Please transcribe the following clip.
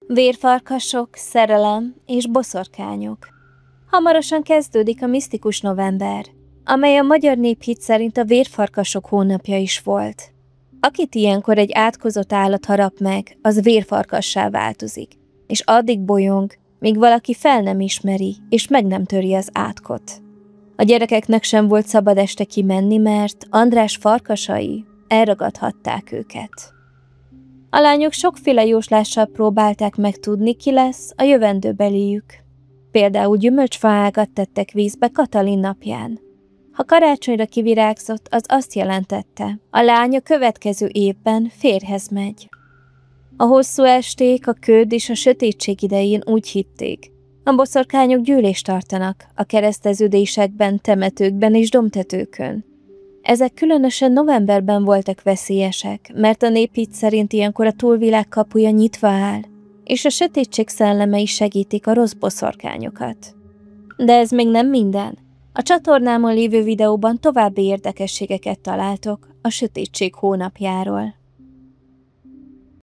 Vérfarkasok, szerelem és boszorkányok. Hamarosan kezdődik a misztikus november, amely a magyar néphit szerint a vérfarkasok hónapja is volt. Akit ilyenkor egy átkozott állat harap meg, az vérfarkassá változik, és addig bolyong, míg valaki fel nem ismeri, és meg nem töri az átkot. A gyerekeknek sem volt szabad este kimenni, mert András farkasai elragadhatták őket. A lányok sokféle jóslással próbálták megtudni, ki lesz a jövendőbeliük. Például gyümölcsfaágat tettek vízbe Katalin napján. Ha karácsonyra kivirágzott, az azt jelentette, a lány a következő évben férjhez megy. A hosszú esték, a köd és a sötétség idején úgy hitték, a boszorkányok gyűlést tartanak a kereszteződésekben, temetőkben és domtetőkön. Ezek különösen novemberben voltak veszélyesek, mert a néphit szerint ilyenkor a túlvilág kapuja nyitva áll, és a sötétség szellemei segítik a rossz boszorkányokat. De ez még nem minden. A csatornámon lévő videóban további érdekességeket találtok a sötétség hónapjáról.